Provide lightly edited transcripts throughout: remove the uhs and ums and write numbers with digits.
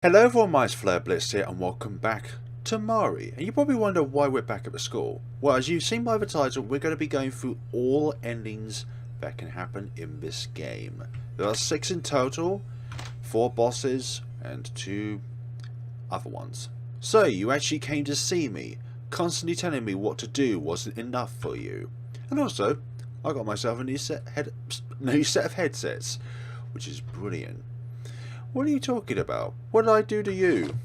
Hello everyone, my name's FlareBlitzed here and welcome back to Mare. And you probably wonder why we're back at the school. Well, as you've seen by the title, we're going to be going through all endings that can happen in this game. There are 6 in total, 4 bosses and 2 other ones. So, you actually came to see me. Constantly telling me what to do wasn't enough for you. And also, I got myself a new set of headsets, which is brilliant. What are you talking about? What did I do to you?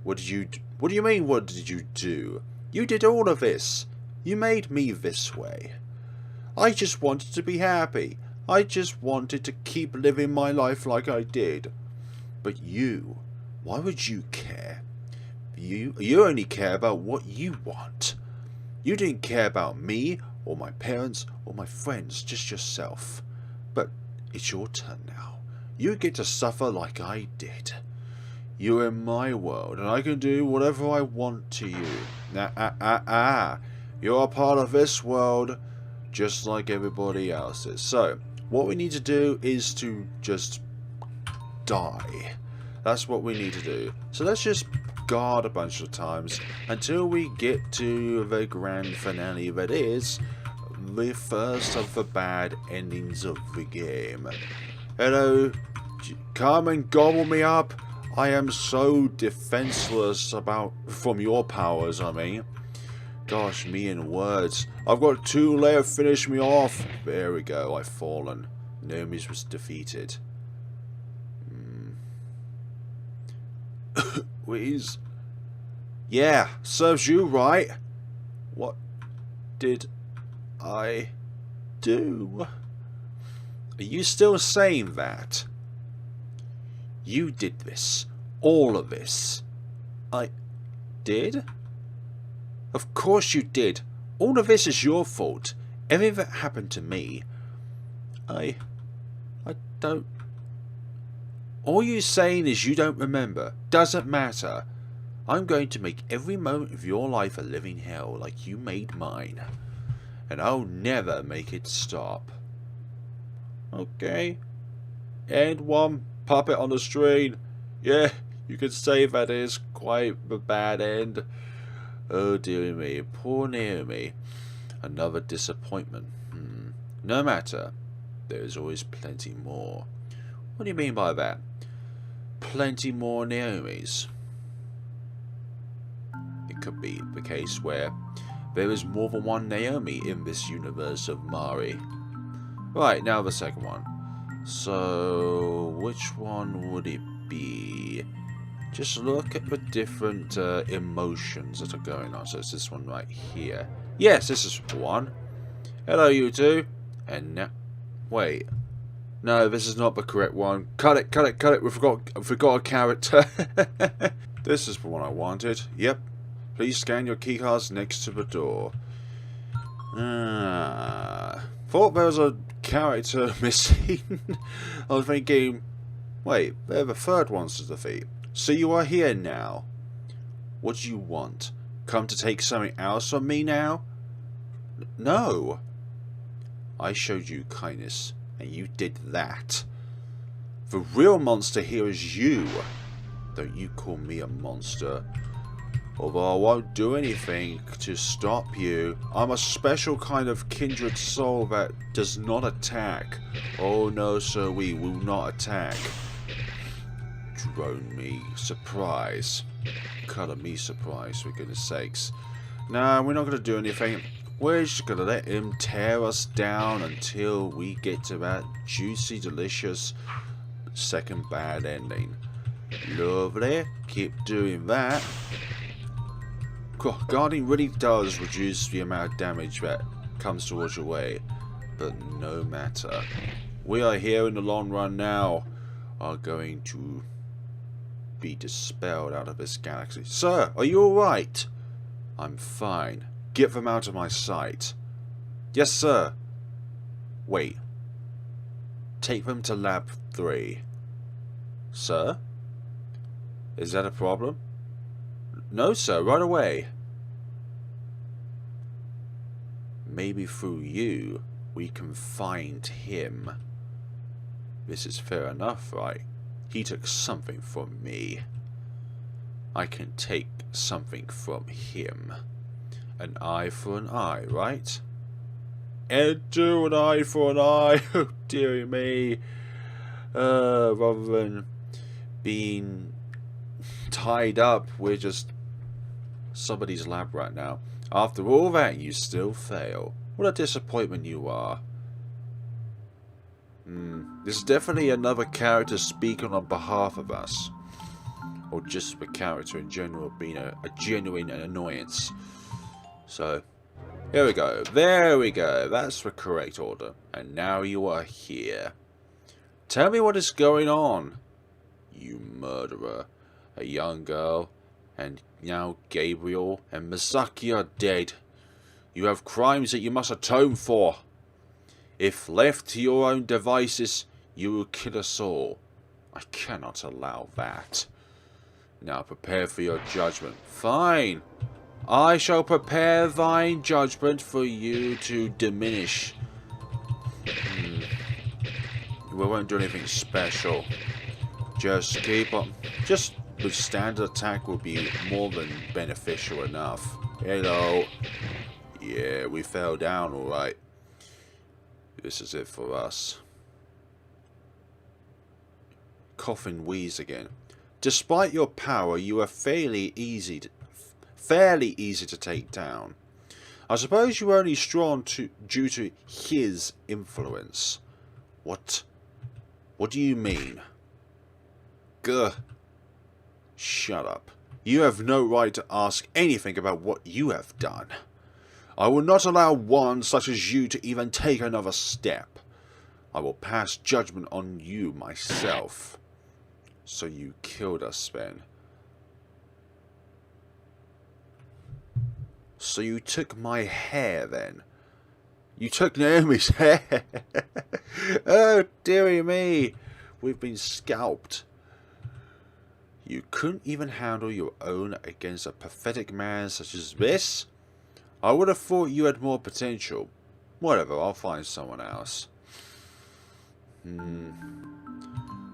What do you mean, what did you do? You did all of this. You made me this way. I just wanted to be happy. I just wanted to keep living my life like I did. But you, why would you care? You only care about what you want. You didn't care about me, or my parents, or my friends, just yourself. But it's your turn now. You get to suffer like I did. You're in my world, and I can do whatever I want to you. You're a part of this world, just like everybody else's. So, what we need to do is to just die. That's what we need to do. So let's just guard a bunch of times until we get to the grand finale that is the first of the bad endings of the game. Hello, come and gobble me up. I am so defenseless from your powers, I mean. Gosh, me in words. I've got 2 left, finish me off. There we go, I've fallen. Naomi's was defeated. Please. Yeah, serves you right. What did I do? Are you still saying that? You did this. All of this. I did? Of course you did. All of this is your fault. Everything that happened to me. I don't... All you're saying is you don't remember. Doesn't matter. I'm going to make every moment of your life a living hell like you made mine. And I'll never make it stop. Okay. And one puppet on the screen. Yeah, you could say that is quite the bad end. Oh dear me, poor Naomi. Another disappointment. No matter. There's always plenty more. What do you mean by that? Plenty more Naomis. It could be the case where there is more than one Naomi in this universe of Mare. Right, now the second one. So, which one would it be? Just look at the different emotions that are going on. So it's this one right here. Yes, this is one. Hello, you two. And now... Wait. No, this is not the correct one. Cut it, cut it, cut it. We forgot a character. This is the one I wanted. Yep. Please scan your keycards next to the door. Thought there was a character missing. I was thinking, wait, they're the third ones to defeat. So you are here now. What do you want? Come to take something else from me now? No. I showed you kindness, and you did that. The real monster here is you. Don't you call me a monster. Although I won't do anything to stop you. I'm a special kind of kindred soul that does not attack. Oh no, sir, we will not attack. Drone me. Surprise. Colour me surprise, for goodness sakes. Nah, we're not going to do anything. We're just going to let him tear us down until we get to that juicy, delicious second bad ending. Lovely. Keep doing that. Guarding really does reduce the amount of damage that comes towards your way, but no matter. We are here in the long run now, are going to be dispelled out of this galaxy. Sir, are you alright? I'm fine. Get them out of my sight. Yes, sir. Wait. Take them to Lab 3. Sir? Is that a problem? No, sir, right away. Maybe through you, we can find him. This is fair enough, right? He took something from me. I can take something from him. An eye for an eye, right? And do an eye for an eye. Oh, dearie me. Rather than being tied up, we're just somebody's lab right now. After all that, you still fail. What a disappointment you are. This is definitely another character speaking on behalf of us. Or just the character in general being a genuine annoyance. So, here we go. There we go. That's the correct order. And now you are here. Tell me what is going on, you murderer. A young girl, and now Gabriel and Misaki are dead. You have crimes that you must atone for. If left to your own devices, you will kill us all. I cannot allow that. Now prepare for your judgment. Fine. I shall prepare thine judgment for you to diminish. We won't do anything special. Just keep on. Just the standard attack will be more than beneficial enough. Hello. Yeah, we fell down alright. This is it for us. Cough and wheeze again. Despite your power, you are fairly easy to take down. I suppose you were only strong due to his influence. What? What do you mean? Gah. Shut up. You have no right to ask anything about what you have done. I will not allow one such as you to even take another step. I will pass judgment on you myself. So you killed us, then. So you took my hair, then. You took Naomi's hair. Oh, dearie me. We've been scalped. You couldn't even handle your own against a pathetic man such as this? I would have thought you had more potential. Whatever, I'll find someone else.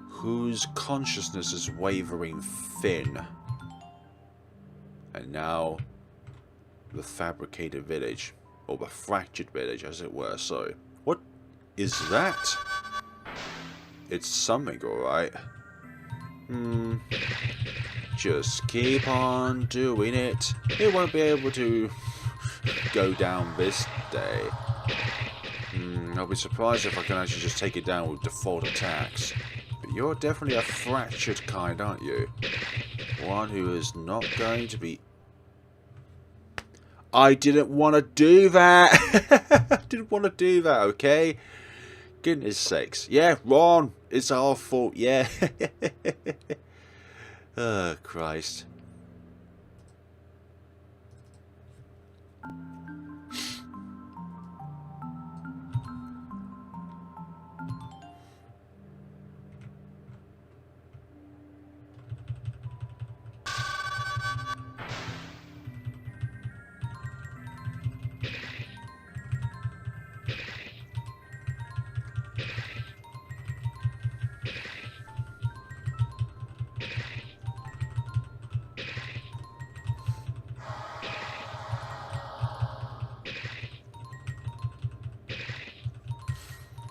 Whose consciousness is wavering thin. And now, the fabricated village. Or the fractured village, as it were. So, what is that? It's something, alright. Just keep on doing it. It won't be able to go down this day. I'll be surprised if I can actually just take it down with default attacks. But you're definitely a fractured kind, aren't you? One who is not going to be... I didn't want to do that! I didn't want to do that, okay? Goodness sakes. Yeah, Ron, it's our fault, yeah. Oh, Christ.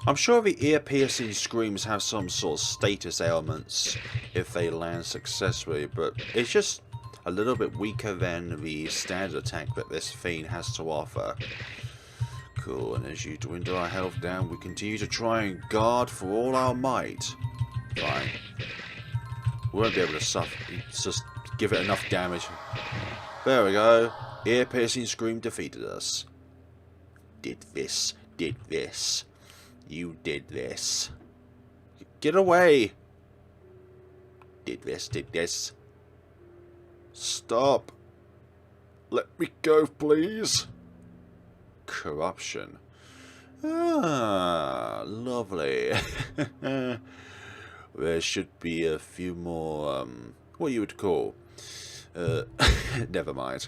I'm sure the ear-piercing screams have some sort of status ailments if they land successfully, but it's just a little bit weaker than the standard attack that this fiend has to offer. Cool, and as you dwindle our health down, we continue to try and guard for all our might. Fine. We won't be able to suffer, just give it enough damage. There we go. Ear-piercing scream defeated us. Did this. You did this. Get away. Did this. Stop. Let me go, please. Corruption. Ah, lovely. There should be a few more, what you would call, never mind.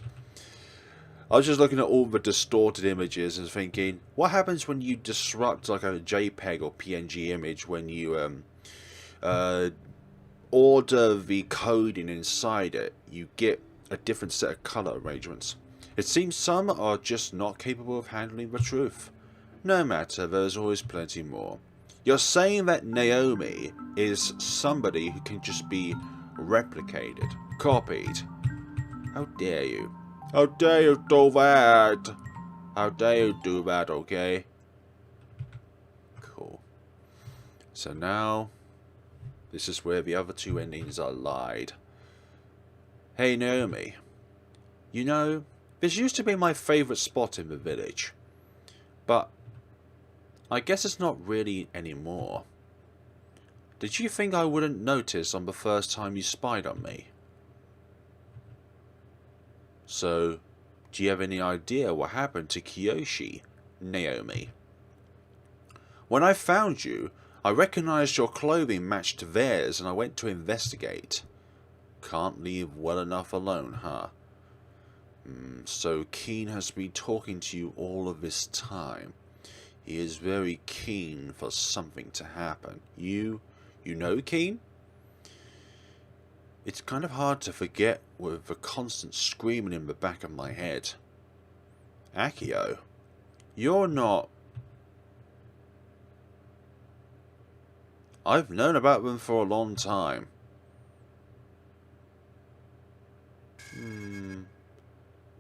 I was just looking at all the distorted images and thinking, what happens when you disrupt like a JPEG or PNG image when you order the coding inside it, you get a different set of colour arrangements. It seems some are just not capable of handling the truth. No matter, there's always plenty more. You're saying that Naomi is somebody who can just be replicated, copied. How dare you? How dare you do that? How dare you do that, okay? Cool. So now, this is where the other two endings are lied. Hey Naomi, you know, this used to be my favourite spot in the village, but I guess it's not really anymore. Did you think I wouldn't notice on the first time you spied on me? So, do you have any idea what happened to Kiyoshi, Naomi? When I found you, I recognized your clothing matched theirs and I went to investigate. Can't leave well enough alone, huh? So Keen has been talking to you all of this time. He is very keen for something to happen. You know Keen? It's kind of hard to forget with the constant screaming in the back of my head. Akio, you're not... I've known about them for a long time.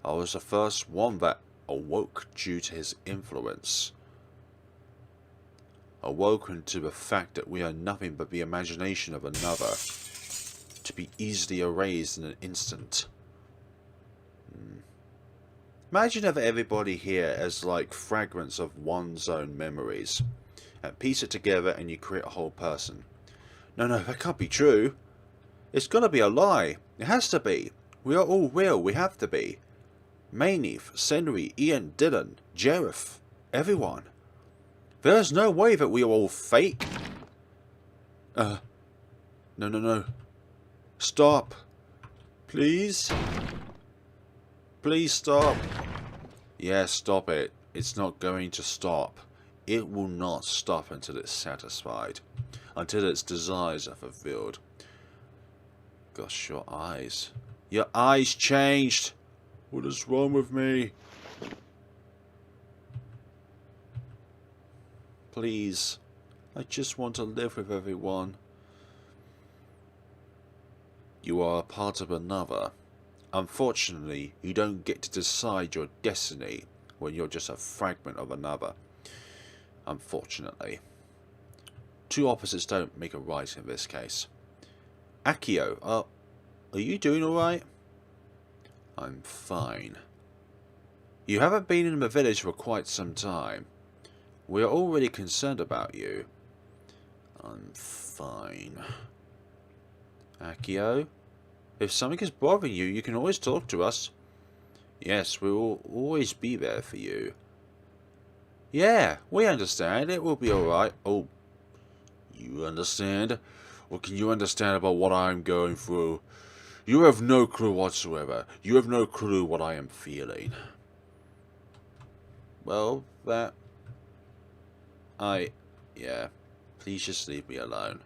I was the first one that awoke due to his influence. Awoken to the fact that we are nothing but the imagination of another, to be easily erased in an instant. Imagine if everybody here has like fragments of one's own memories, and piece it together and you create a whole person. No, that can't be true. It's gonna be a lie. It has to be. We are all real. We have to be. Maineith, Senri, Ian, Dylan, Jareth, everyone. There's no way that we are all fake. No. Stop. Please? Please stop. Yeah, stop it. It's not going to stop. It will not stop until it's satisfied. Until its desires are fulfilled. Gosh, your eyes. Your eyes changed. What is wrong with me? Please. I just want to live with everyone. You are a part of another. Unfortunately, you don't get to decide your destiny when you're just a fragment of another. Unfortunately. Two opposites don't make a right in this case. Akio, are you doing alright? I'm fine. You haven't been in the village for quite some time. We are already concerned about you. I'm fine. Akio, if something is bothering you, you can always talk to us. Yes, we will always be there for you. Yeah, we understand. It will be alright. Oh, you understand? What can you understand about what I'm going through? You have no clue whatsoever. You have no clue what I am feeling. Well, yeah. Please just leave me alone.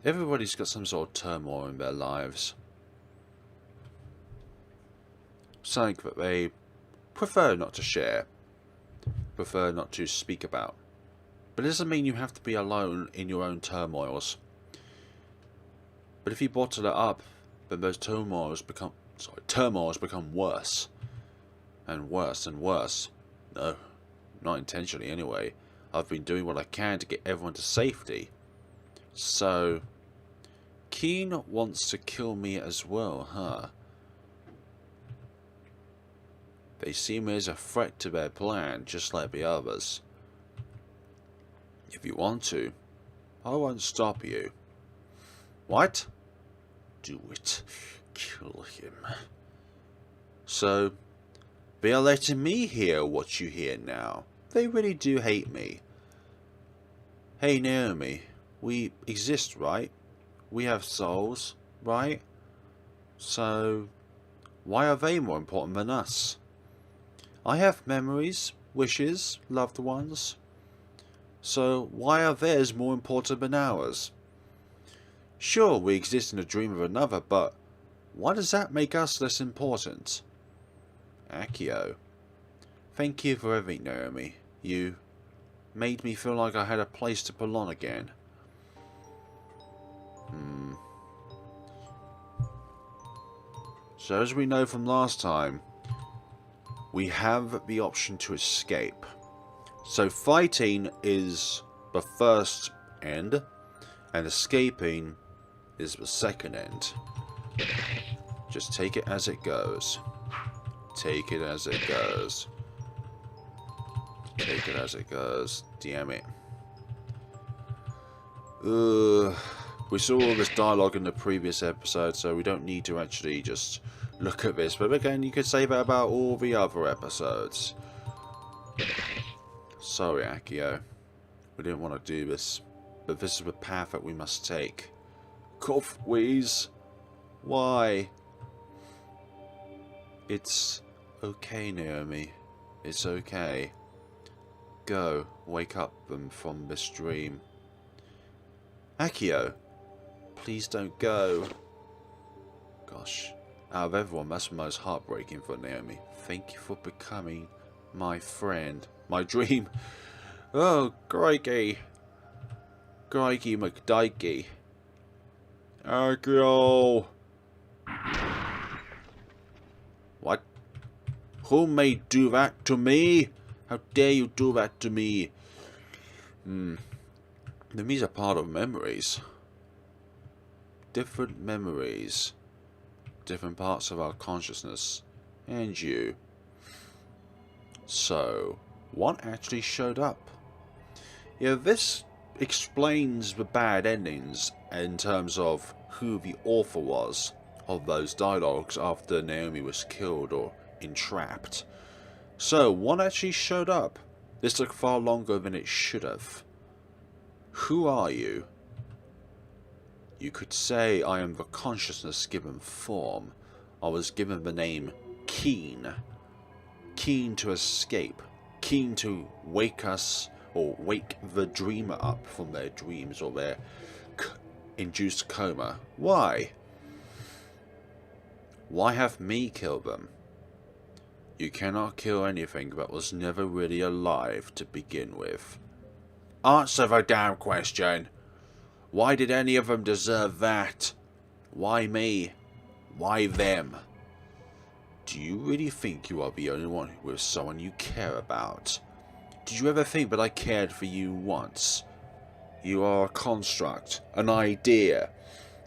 Everybody's got some sort of turmoil in their lives. Something that they prefer not to share. Prefer not to speak about. But it doesn't mean you have to be alone in your own turmoils. But if you bottle it up, then those turmoils become worse. And worse and worse. No, not intentionally anyway. I've been doing what I can to get everyone to safety. So, Keen wants to kill me as well, huh? They see me as a threat to their plan, just like the others. If you want to, I won't stop you. What? Do it. Kill him. So, they are letting me hear what you hear now. They really do hate me. Hey Naomi, we exist, right? We have souls, right? So, why are they more important than us? I have memories, wishes, loved ones. So why are theirs more important than ours? Sure, we exist in a dream of another, but why does that make us less important? Akio. Thank you for everything, Naomi. You made me feel like I had a place to belong again. So as we know from last time, we have the option to escape. So fighting is the first end, and escaping is the second end. Just take it as it goes. Take it as it goes. Take it as it goes. Damn it. We saw all this dialogue in the previous episode, so we don't need to actually just look at this. But again, you could say that about all the other episodes. Sorry, Akio. We didn't want to do this, but this is the path that we must take. Cough, wheeze. Why? It's okay, Naomi. It's okay. Go, wake up them from this dream. Akio, please don't go. Gosh, out of everyone, that's the most heartbreaking for Naomi. Thank you for becoming my friend. My dream. Oh, crikey. Crikey McDikey. Akio. What? Who may do that to me? How dare you do that to me? These are part of memories. Different memories. Different parts of our consciousness. And you. So, what actually showed up? Yeah, this explains the bad endings in terms of who the author was of those dialogues after Naomi was killed or entrapped. So, what actually showed up? This took far longer than it should have. Who are you? You could say I am the consciousness given form. I was given the name Keen. Keen to escape. Keen to wake us, or wake the dreamer up from their dreams or their induced coma. Why? Why have me kill them? You cannot kill anything that was never really alive to begin with. Answer the damn question. Why did any of them deserve that? Why me? Why them? Do you really think you are the only one with someone you care about? Did you ever think that I cared for you once? You are a construct, an idea.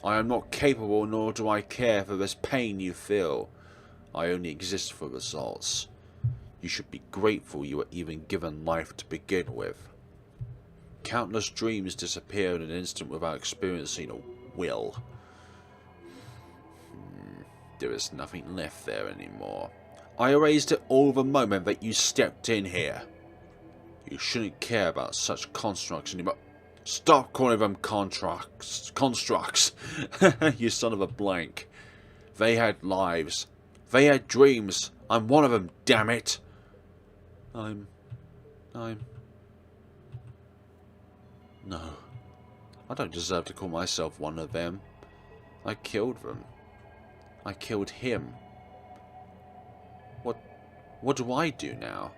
I am not capable, nor do I care for this pain you feel. I only exist for results. You should be grateful you were even given life to begin with. Countless dreams disappear in an instant without experiencing a will. There is nothing left there anymore. I erased it all the moment that you stepped in here. You shouldn't care about such constructs anymore. Stop calling them constructs. You son of a blank. They had lives. They had dreams. I'm one of them, damn it. No. I don't deserve to call myself one of them. I killed them. I killed him. What do I do now?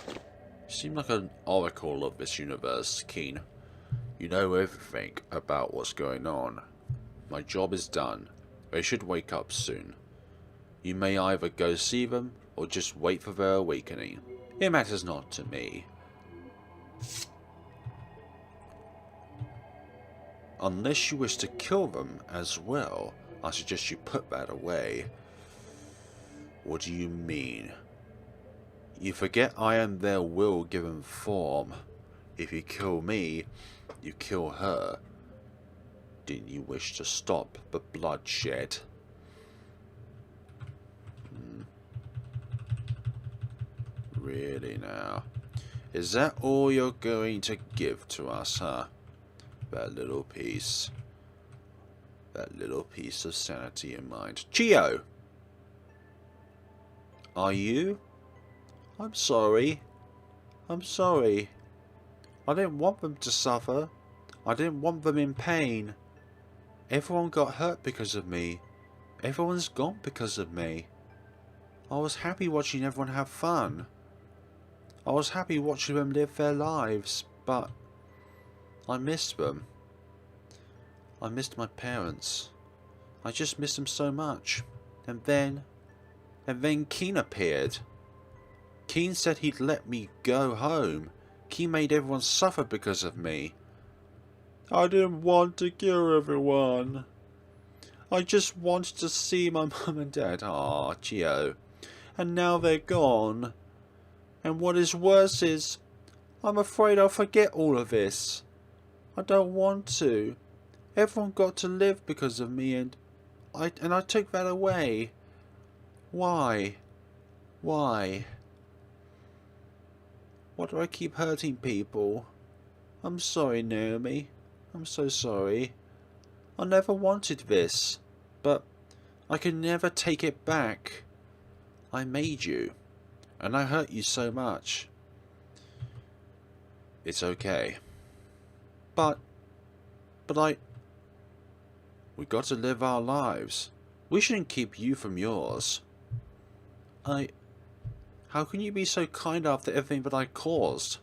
You seem like an oracle of this universe, Keen. You know everything about what's going on. My job is done. They should wake up soon. You may either go see them, or just wait for their awakening. It matters not to me. Unless you wish to kill them as well, I suggest you put that away. What do you mean? You forget I am their will given form. If you kill me, you kill her. Didn't you wish to stop the bloodshed? Really now? Is that all you're going to give to us, huh? That little piece. That little piece of sanity in mind. Chio! Are you? I'm sorry. I'm sorry. I didn't want them to suffer. I didn't want them in pain. Everyone got hurt because of me. Everyone's gone because of me. I was happy watching everyone have fun. I was happy watching them live their lives, but I missed them. I missed my parents. I just missed them so much. And then Keen appeared. Keen said he'd let me go home. Keen made everyone suffer because of me. I didn't want to kill everyone. I just wanted to see my mum and dad. Ah, Chio. And now they're gone. And what is worse is, I'm afraid I'll forget all of this. I don't want to. Everyone got to live because of me, and I took that away. Why? Why? Why do I keep hurting people? I'm sorry, Naomi. I'm so sorry. I never wanted this, but I can never take it back. I made you, and I hurt you so much. It's okay. But we got to live our lives. We shouldn't keep you from yours. How can you be so kind after everything that I caused?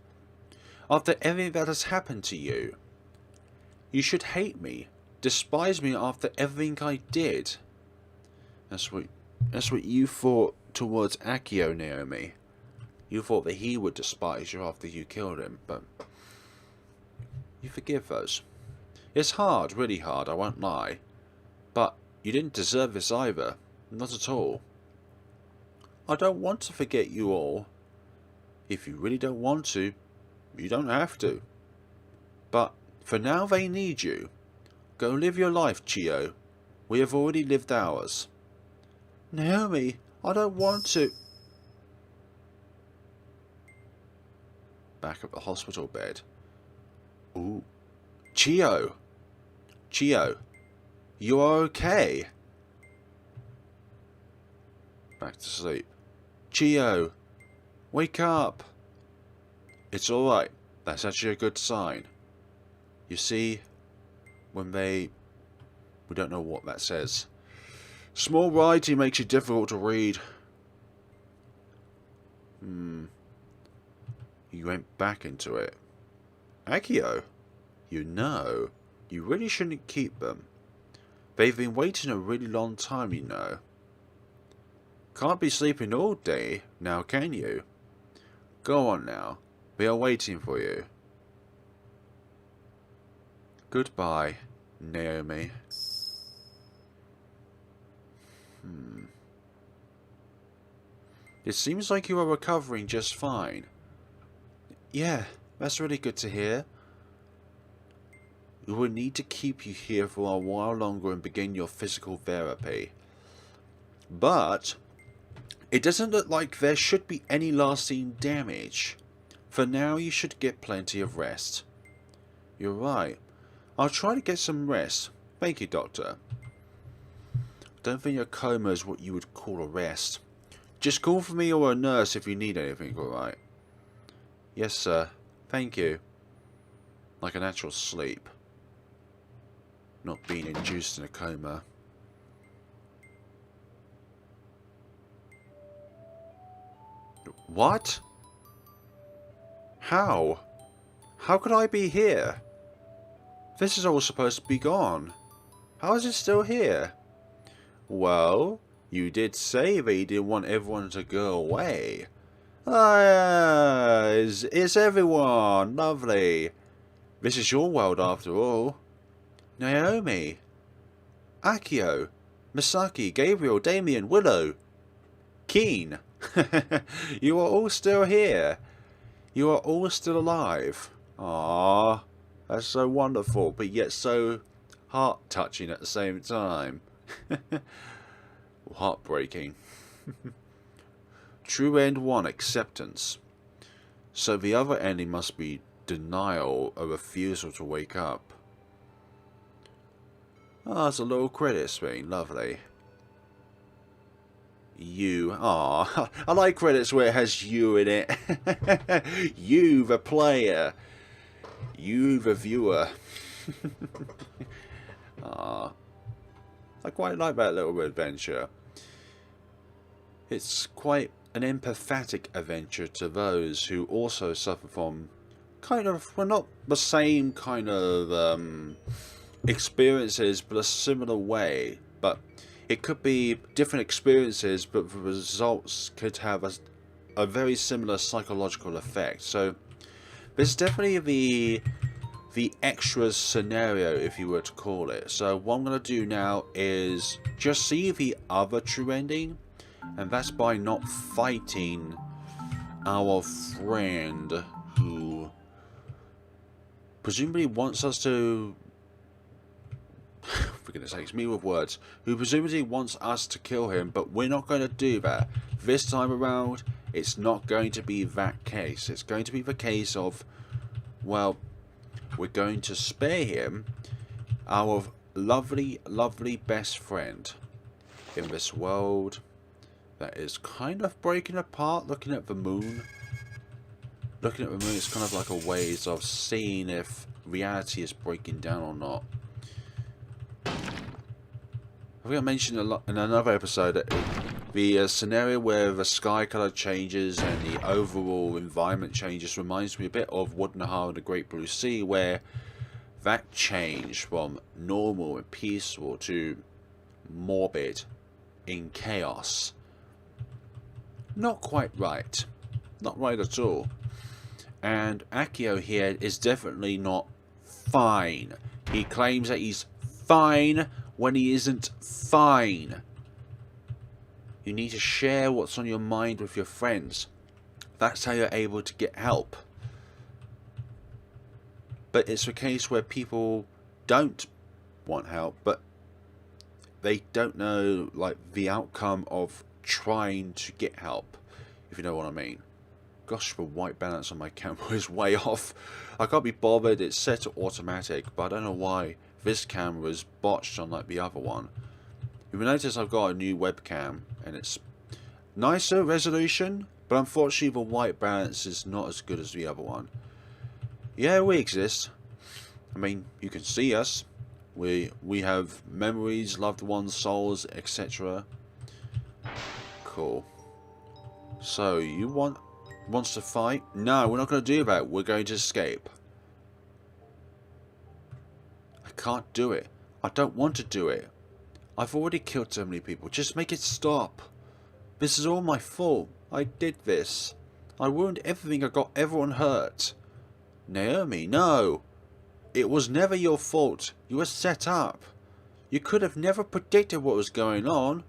After everything that has happened to you? You should hate me, despise me after everything I did. That's what you thought towards Akio, Naomi. You thought that he would despise you after you killed him, but you forgive us. It's hard, really hard, I won't lie. But you didn't deserve this either. Not at all. I don't want to forget you all. If you really don't want to, you don't have to. But for now they need you. Go live your life, Chio. We have already lived ours. Naomi, I don't want to. Back at the hospital bed. Ooh. Chio! Chio, you are okay? Back to sleep. Chio, wake up! It's alright. That's actually a good sign. You see, when we don't know what that says. Small writing makes it difficult to read. You went back into it. Akio, you know, you really shouldn't keep them. They've been waiting a really long time, you know. Can't be sleeping all day, now can you? Go on now, we are waiting for you. Goodbye, Naomi. It seems like you are recovering just fine. Yeah, that's really good to hear. We will need to keep you here for a while longer and begin your physical therapy. But it doesn't look like there should be any lasting damage. For now, you should get plenty of rest. You're right. I'll try to get some rest. Thank you, Doctor. Don't think a coma is what you would call a rest. Just call for me or a nurse if you need anything, alright? Yes, sir. Thank you. Like a natural sleep. Not being induced in a coma. What? How? How could I be here? This is all supposed to be gone. How is it still here? Well, you did say that you didn't want everyone to go away. Ah, it's everyone. Lovely. This is your world after all. Naomi. Akio. Misaki, Gabriel, Damien, Willow. Keen. You are all still here. You are all still alive. Ah, that's so wonderful, but yet so heart-touching at the same time. Heartbreaking. True end 1, acceptance. So the other ending must be denial, a refusal to wake up. Ah, it's a little credit screen, lovely. You. Ah, I like credits where it has you in it. You, the player. You, the viewer. Ah, I quite like that little adventure. It's quite an empathetic adventure to those who also suffer from kind of, well, not the same kind of experiences, but a similar way. But it could be different experiences, but the results could have a very similar psychological effect. So there's definitely the extras scenario, if you were to call it. So what I'm going to do now is just see the other true ending, and that's by not fighting our friend who presumably wants us to... for goodness sakes, me with words. Who presumably wants us to kill him, but we're not going to do that. This time around, it's not going to be that case. It's going to be the case of, well, we're going to spare him, our lovely, lovely best friend in this world that is kind of breaking apart. Looking at the moon. Looking at the moon is kind of like a ways of seeing if reality is breaking down or not. I think I mentioned a lot in another episode that the scenario where the sky colour changes and the overall environment changes reminds me a bit of Woodnahar and the Great Blue Sea, where that change from normal and peaceful to morbid in chaos. Not quite right. Not right at all. And Akio here is definitely not fine. He claims that he's fine when he isn't fine. You need to share what's on your mind with your friends. That's how you're able to get help. But it's a case where people don't want help, but they don't know, like, the outcome of trying to get help, if you know what I mean. Gosh, the white balance on my camera is way off. I can't be bothered. It's set to automatic, but I don't know why this camera is botched unlike the other one. You'll notice I've got a new webcam, and it's nicer resolution, but unfortunately the white balance is not as good as the other one. Yeah, we exist. I mean, you can see us. We have memories, loved ones, souls, etc. Cool. So, you wants to fight? No, we're not going to do that. We're going to escape. I can't do it. I don't want to do it. I've already killed so many people. Just make it stop. This is all my fault. I did this. I ruined everything. I got everyone hurt. Naomi, no. It was never your fault. You were set up. You could have never predicted what was going on.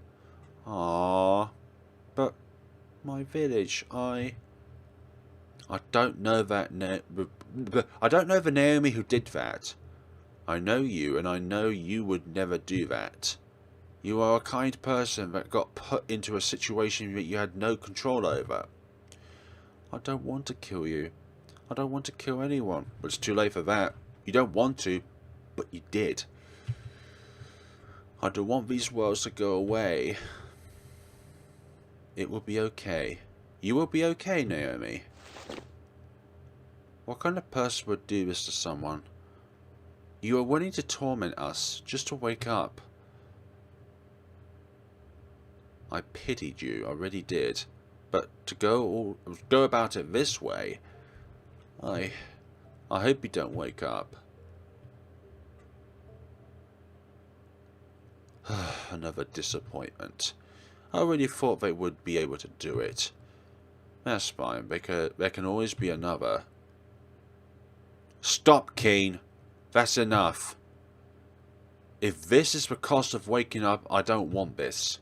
Ah, but my village, I don't know that. I don't know the Naomi who did that. I know you, and I know you would never do that. You are a kind person that got put into a situation that you had no control over. I don't want to kill you. I don't want to kill anyone. But it's too late for that. You don't want to, but you did. I don't want these worlds to go away. It will be okay. You will be okay, Naomi. What kind of person would do this to someone? You are willing to torment us just to wake up. I pitied you, I really did. But to go about it this way, I hope you don't wake up. Another disappointment. I really thought they would be able to do it. That's fine, because there can always be another. Stop, Keen. That's enough. If this is the cost of waking up, I don't want this.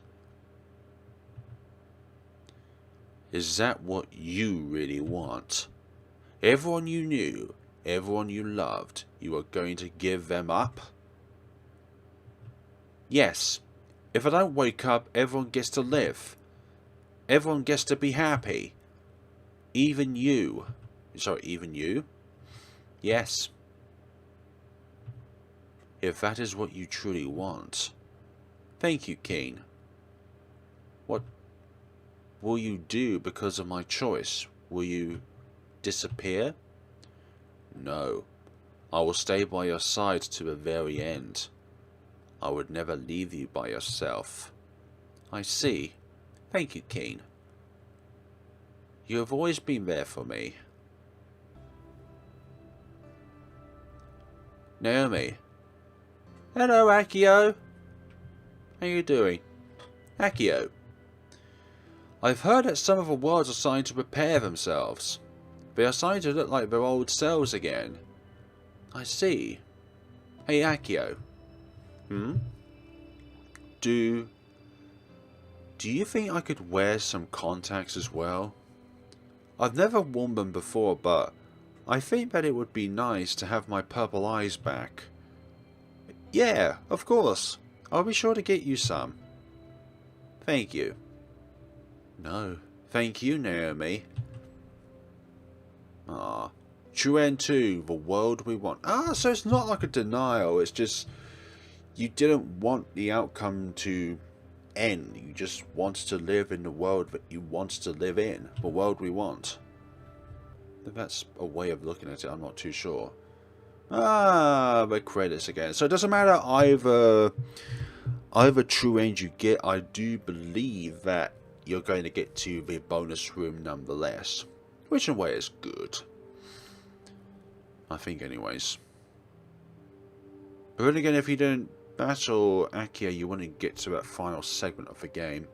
Is that what you really want? Everyone you knew, everyone you loved, you are going to give them up? Yes. If I don't wake up, everyone gets to live. Everyone gets to be happy. Even you. Sorry, even you? Yes. If that is what you truly want. Thank you, Keen. will you do because of my choice? Will you disappear? No. I will stay by your side to the very end. I would never leave you by yourself. I see. Thank you, Keen. You have always been there for me. Naomi. Hello, Akio. How you doing? Akio. I've heard that some of the worlds are starting to prepare themselves. They are starting to look like their old selves again. I see. Hey, Akio. Do you think I could wear some contacts as well? I've never worn them before, but I think that it would be nice to have my purple eyes back. Yeah, of course. I'll be sure to get you some. Thank you. No, thank you, Naomi. Ah, Chuen 2, the world we want. Ah, so it's not like a denial, it's just you didn't want the outcome to end. You just wanted to live in the world that you want to live in, the world we want. If that's a way of looking at it, I'm not too sure. Ah, the credits again. So it doesn't matter either true end you get. I do believe that you're going to get to the bonus room nonetheless, which in a way is good. I think, anyways. But then again, if you don't battle Akio, you want to get to that final segment of the game.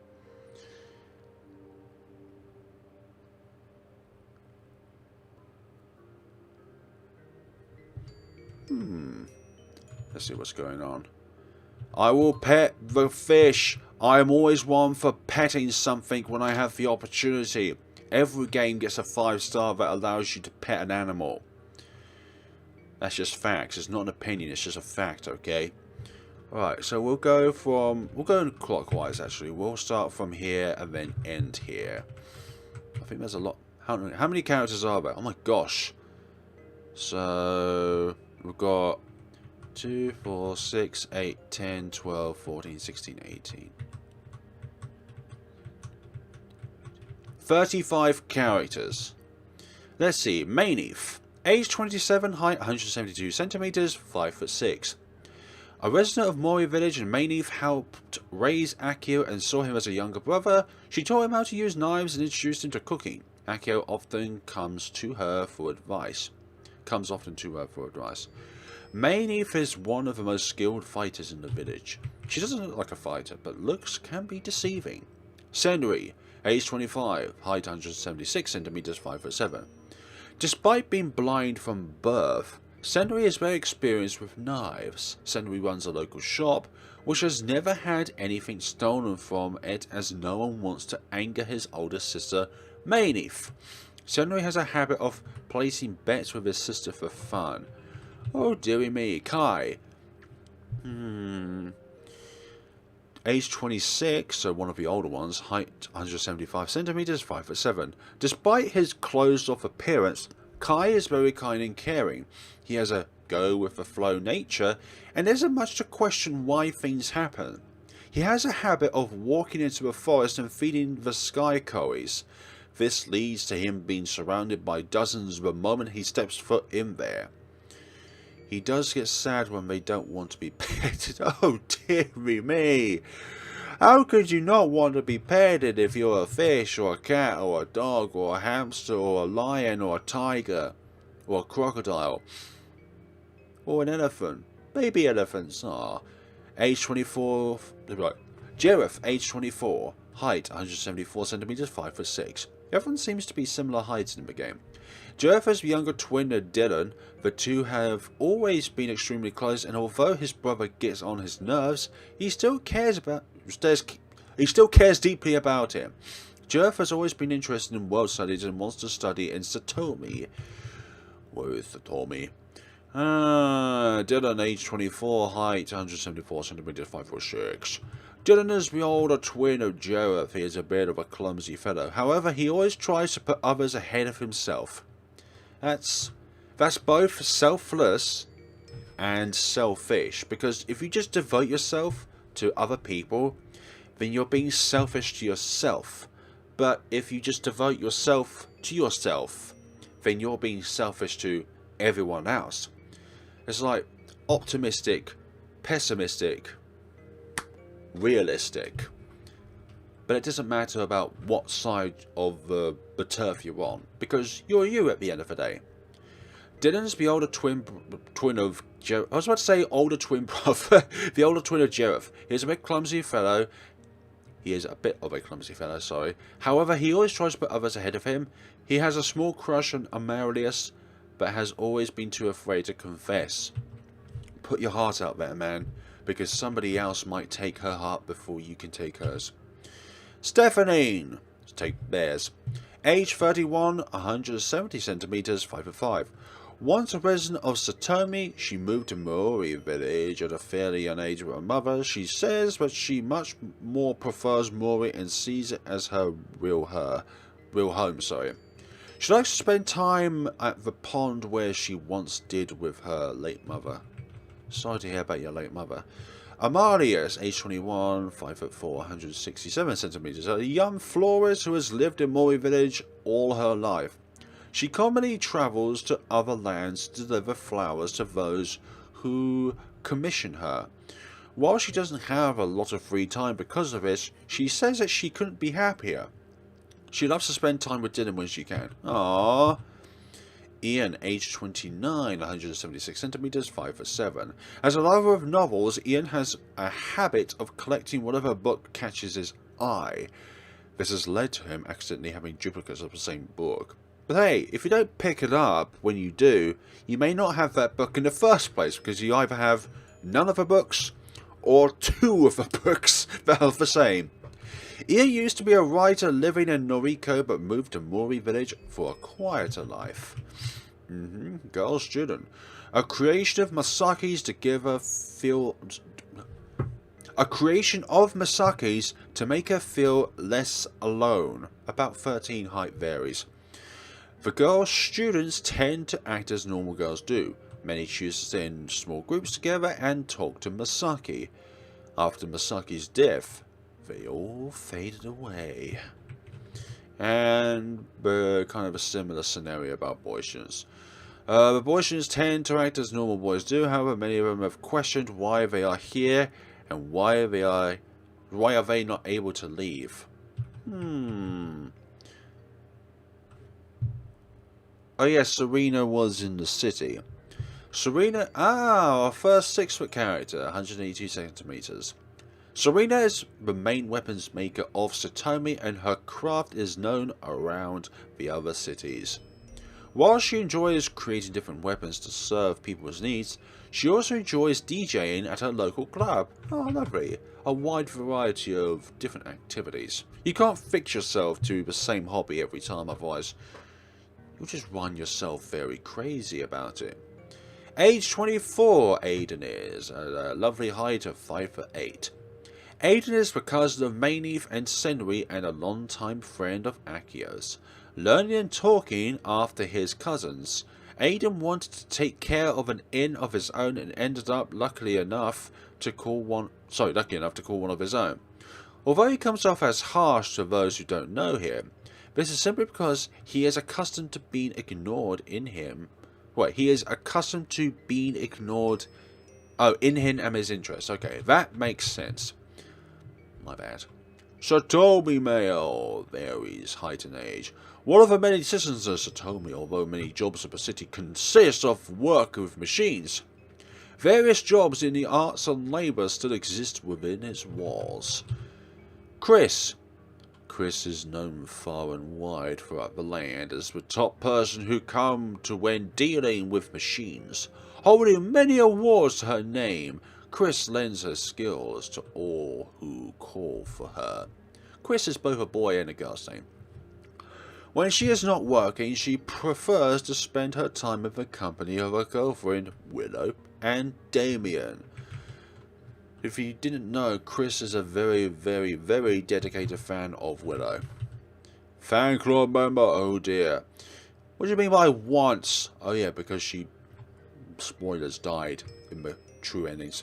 Let's see what's going on. I will pet the fish. I am always one for petting something when I have the opportunity. Every game gets a 5-star that allows you to pet an animal. That's just facts. It's not an opinion. It's just a fact, okay? Alright, so we'll go clockwise, actually. We'll start from here and then end here. I think there's a lot. How many characters are there? Oh my gosh. So we've got 2, 4, 6, 8, 10, 12, 14, 16, 18. 35 characters. Let's see. Maineef. Age 27, height 172 centimeters, 5'6". A resident of Mare village in Maineef helped raise Akio and saw him as a younger brother. She taught him how to use knives and introduced him to cooking. Akio often comes to her for advice. Maineef is one of the most skilled fighters in the village. She doesn't look like a fighter, but looks can be deceiving. Senri, age 25, height 176 centimeters, 5'7". Despite being blind from birth, Senri is very experienced with knives. Senri runs a local shop, which has never had anything stolen from it, as no one wants to anger his older sister, Maineef. Senri has a habit of placing bets with his sister for fun. Oh dearie me. Kai. Age 26, so one of the older ones, height 175 centimeters, 5'7". Despite his closed-off appearance, Kai is very kind and caring. He has a go-with-the-flow nature, and isn't much to question why things happen. He has a habit of walking into a forest and feeding the sky kois. This leads to him being surrounded by dozens the moment he steps foot in there. He does get sad when they don't want to be petted. Oh dearie me! How could you not want to be petted if you're a fish or a cat or a dog or a hamster or a lion or a tiger or a crocodile or an elephant? Baby elephants are. Age 24. Jareth, age 24. Height 174 centimeters, 5'6". Everyone seems to be similar heights in the game. Jareth has a younger twin than Dylan. The two have always been extremely close, and although his brother gets on his nerves, he still cares deeply about him. Jareth has always been interested in world studies and wants to study in Satomi. Where is Satomi? Dylan, age 24, height 174 centimeters, 5'6". Dylan is the older twin of Jareth. He is a bit of a clumsy fellow. However, he always tries to put others ahead of himself. That's both selfless and selfish, because if you just devote yourself to other people, then you're being selfish to yourself. But if you just devote yourself to yourself, then you're being selfish to everyone else. It's like optimistic, pessimistic, realistic. But it doesn't matter about what side of the turf you're on, because you're you at the end of the day. Dylan's the older twin of Jereth. I was about to say older twin brother. The older twin of Jereth. He's a bit clumsy fellow. He is a bit of a clumsy fellow, sorry. However, he always tries to put others ahead of him. He has a small crush on Amaryllis, but has always been too afraid to confess. Put your heart out there, man, because somebody else might take her heart before you can take hers. Stephanie! Let's take theirs. Age 31, 170 centimeters, 5'5". Once a resident of Satomi, she moved to Mare village at a fairly young age with her mother. She says that she much more prefers Mare and sees it as her real home. She likes to spend time at the pond where she once did with her late mother. Sorry to hear about your late mother. Amalius, age 21, 5'4", 167 centimeters, a young florist who has lived in Mare village all her life. She commonly travels to other lands to deliver flowers to those who commission her. While she doesn't have a lot of free time because of this, she says that she couldn't be happier. She loves to spend time with Dylan when she can. Aww. Ian, age 29, 176 centimeters, 5'7". As a lover of novels, Ian has a habit of collecting whatever book catches his eye. This has led to him accidentally having duplicates of the same book. But hey, if you don't pick it up when you do, you may not have that book in the first place, because you either have none of the books or two of the books that are the same. Ian used to be a writer living in Noriko, but moved to Mare village for a quieter life. Girl student. A creation of Masaki's to give her feel... A creation of Masaki's to make her feel less alone. About 13, height varies. The girl students tend to act as normal girls do. Many choose to stay in small groups together and talk to Masaki. After Masaki's death, they all faded away. And kind of a similar scenario about boy students. The boy students tend to act as normal boys do, however many of them have questioned why they are here and why are they not able to leave. Oh yes, Serena was in the city. Serena, our first 6-foot character, 182 centimeters. Serena is the main weapons maker of Satomi, and her craft is known around the other cities. While she enjoys creating different weapons to serve people's needs, she also enjoys DJing at her local club. Oh, lovely. A wide variety of different activities. You can't fix yourself to the same hobby every time, otherwise you'll just run yourself very crazy about it. Age 24, Aiden is, at a lovely height of 5'8". Aiden is the cousin of Maineef and Senri and a long-time friend of Akio's. Learning and talking after his cousins, Aiden wanted to take care of an inn of his own and ended up lucky enough to call one of his own. Although he comes off as harsh to those who don't know him, this is simply because he is accustomed to being ignored in him. He is accustomed to being ignored in him and his interests. Okay, that makes sense. My bad. Satomi male varies height and age. One of the many citizens of Satomi, although many jobs of the city consist of work with machines. Various jobs in the arts and labour still exist within its walls. Chris is known far and wide throughout the land as the top person who come to when dealing with machines. Holding many awards to her name, Chris lends her skills to all who call for her. Chris is both a boy and a girl's name. When she is not working, she prefers to spend her time with the company of her girlfriend, Willow, and Damien. If you didn't know, Chris is a very, very, very dedicated fan of Willow. Fan club member, oh dear. What do you mean by once? Oh yeah, because she, spoilers, died in the true endings.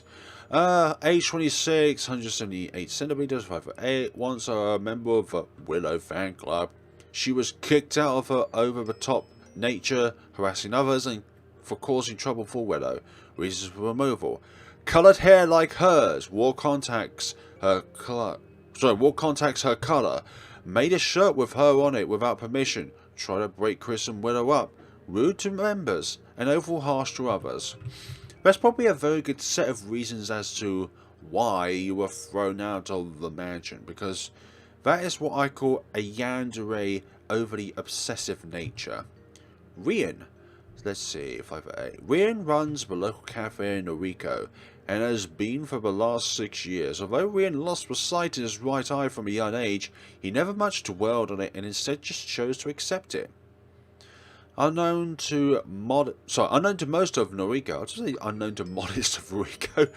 Age 26, 178 centimeters, 5'8", once a member of a Willow fan club. She was kicked out of her over-the-top nature, harassing others and for causing trouble for Willow. Reasons for removal: coloured hair like hers, wore contacts her colour, made a shirt with her on it without permission, tried to break Chris and Willow up, rude to members, and overall harsh to others. That's probably a very good set of reasons as to why you were thrown out of the mansion, because that is what I call a yandere, overly obsessive nature. Rian. Let's see, 5'8". Rian runs the local cafe in Noriko, and has been for the last 6 years. Although Rian lost the sight in his right eye from a young age, he never much dwelled on it and instead just chose to accept it. Unknown to most of Noriko, I'll just say unknown to modest of Noriko.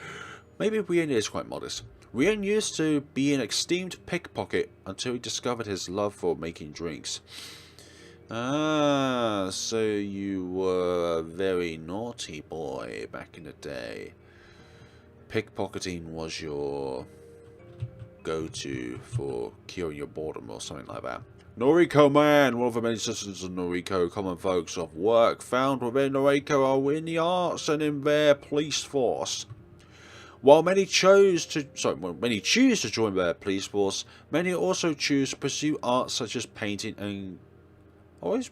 Maybe Rian is quite modest. Rian used to be an esteemed pickpocket until he discovered his love for making drinks. Ah, so you were a very naughty boy back in the day. Pickpocketing was your go-to for curing your boredom or something like that. Noriko Man, one of the many citizens of Noriko, common folks of work found within Noriko are in the arts and in their police force. While many choose to join their police force, many also choose to pursue arts such as painting and I always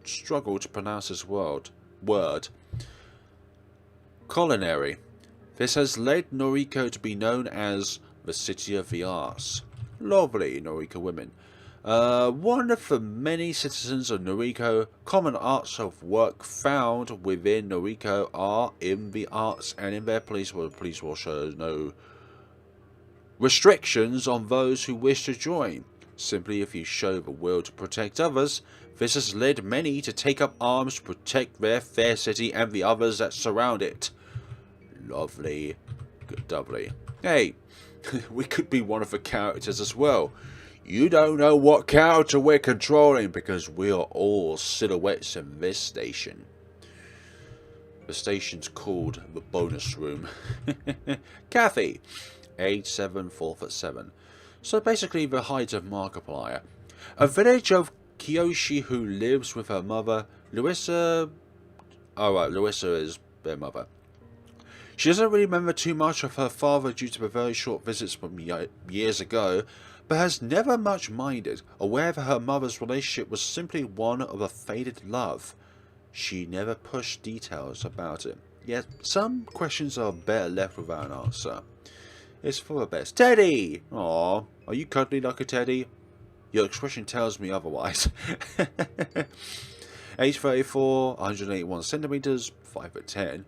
struggle to pronounce this word. Culinary. This has led Noriko to be known as the City of the Arts. Lovely Noriko women. One of the many citizens of Noriko, common arts of work found within Noriko are in the arts and in their police force. The police force shows no restrictions on those who wish to join. Simply if you show the will to protect others, this has led many to take up arms to protect their fair city and the others that surround it. Lovely. Good doubly. Hey, we could be one of the characters as well. You don't know what character we're controlling because we are all silhouettes in this station. The station's called the bonus room. Kathy. Age 7, 4'7". So basically the height of Markiplier. A village of Kiyoshi who lives with her mother, Louisa. Alright, Louisa is their mother. She doesn't really remember too much of her father due to the very short visits from years ago, but has never much minded, aware that her mother's relationship was simply one of a faded love. She never pushed details about it, yet some questions are better left without an answer. It's for the best. Teddy! Aww, are you cuddly like a teddy? Your expression tells me otherwise. Age 34, 181 centimeters, 5'10".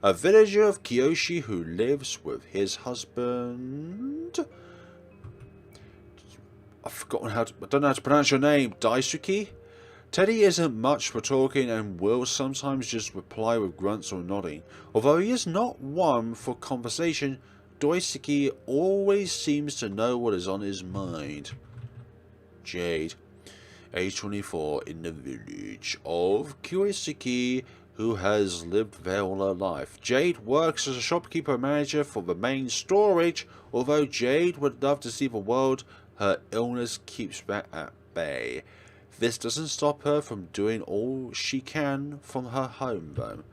A villager of Kiyoshi who lives with his husband. I don't know how to pronounce your name. Daisuke? Teddy isn't much for talking and will sometimes just reply with grunts or nodding. Although he is not one for conversation, Daisuke always seems to know what is on his mind. Jade. Age 24, in the village of Kiyoshi, who has lived there all her life. Jade works as a shopkeeper manager for the main storage. Although Jade would love to see the world, her illness keeps her at bay. This doesn't stop her from doing all she can from her home, though.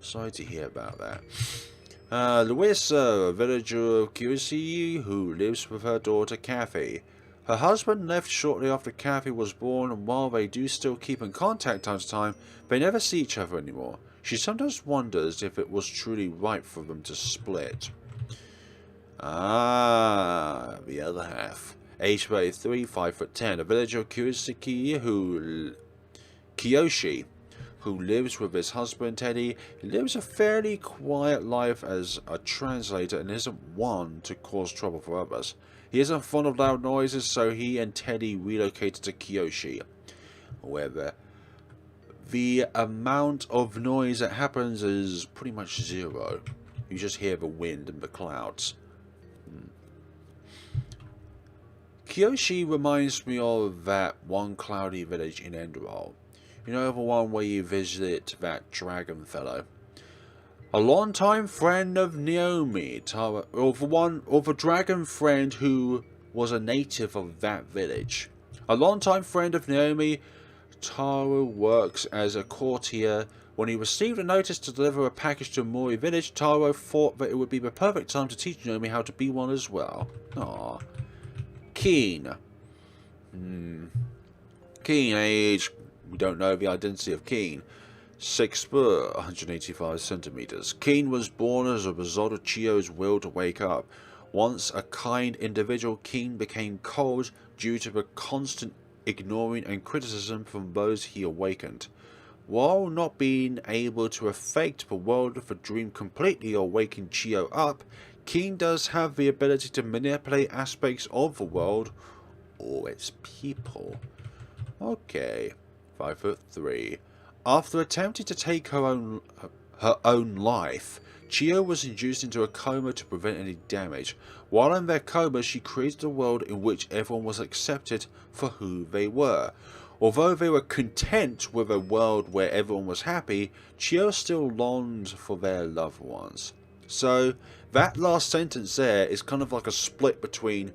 Sorry to hear about that. Louisa, a villager of Kiyoshi, who lives with her daughter Kathy. Her husband left shortly after Kathy was born, and while they do still keep in contact time to time, they never see each other anymore. She sometimes wonders if it was truly right for them to split. Ah, the other half. Age 33, 5'10", a villager of Kiyoshi who lives with his husband Teddy. He lives a fairly quiet life as a translator and isn't one to cause trouble for others. He isn't fond of loud noises, so he and Teddy relocated to Kiyoshi. However, the amount of noise that happens is pretty much zero. You just hear the wind and the clouds. Kiyoshi reminds me of that one cloudy village in Enderal. You know, the one where you visit that dragon fellow. A long-time friend of Naomi, Taro, or the dragon friend who was a native of that village. A long-time friend of Naomi, Taro works as a courtier. When he received a notice to deliver a package to Mare village, Taro thought that it would be the perfect time to teach Naomi how to be one as well. Aww. Keen. Keen age. We don't know the identity of Keen. 6 foot, 185 centimeters. Keen was born as a result of Chio's will to wake up. Once a kind individual, Keen became cold due to the constant ignoring and criticism from those he awakened. While not being able to affect the world of the dream completely or waking Chio up, Keen does have the ability to manipulate aspects of the world or its people. Okay, 5'3". After attempting to take her own life, Chio was induced into a coma to prevent any damage. While in their coma, she created a world in which everyone was accepted for who they were. Although they were content with a world where everyone was happy, Chio still longed for their loved ones. So, that last sentence there is kind of like a split between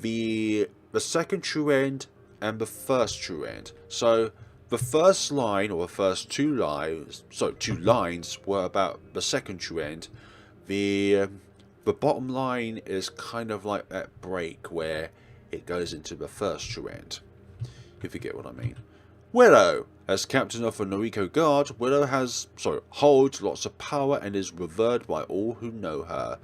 the second true end and the first true end. So, the first line, or the first two lines were about the second true end. The bottom line is kind of like that break where it goes into the first true end, if you get what I mean. Willow. As captain of the Noriko Guard, Willow holds lots of power and is revered by all who know her.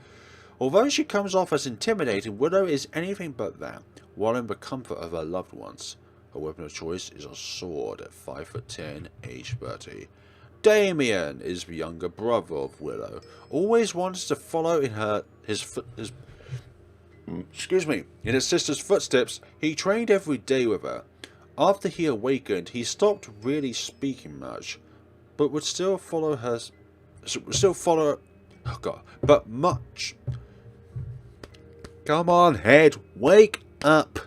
Although she comes off as intimidating, Willow is anything but that, while in the comfort of her loved ones. Her weapon of choice is a sword at 5'10", age 30. Damien is the younger brother of Willow. Always wants to follow in his sister's footsteps. He trained every day with her. After he awakened, he stopped really speaking much, but would still follow her. But much. Come on, head, wake up.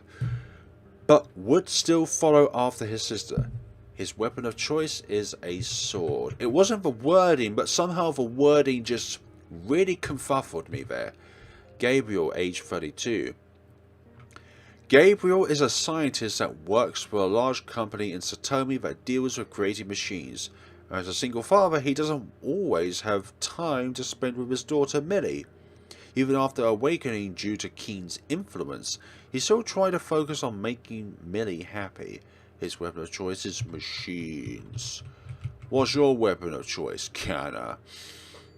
But would still follow after his sister. His weapon of choice is a sword. It wasn't the wording, but somehow the wording just really confuffled me there. Gabriel, age 32. Gabriel is a scientist that works for a large company in Satomi that deals with creating machines. As a single father, he doesn't always have time to spend with his daughter Millie. Even after awakening due to Keen's influence, he still tried to focus on making Millie happy. His weapon of choice is machines. What's your weapon of choice, Kana?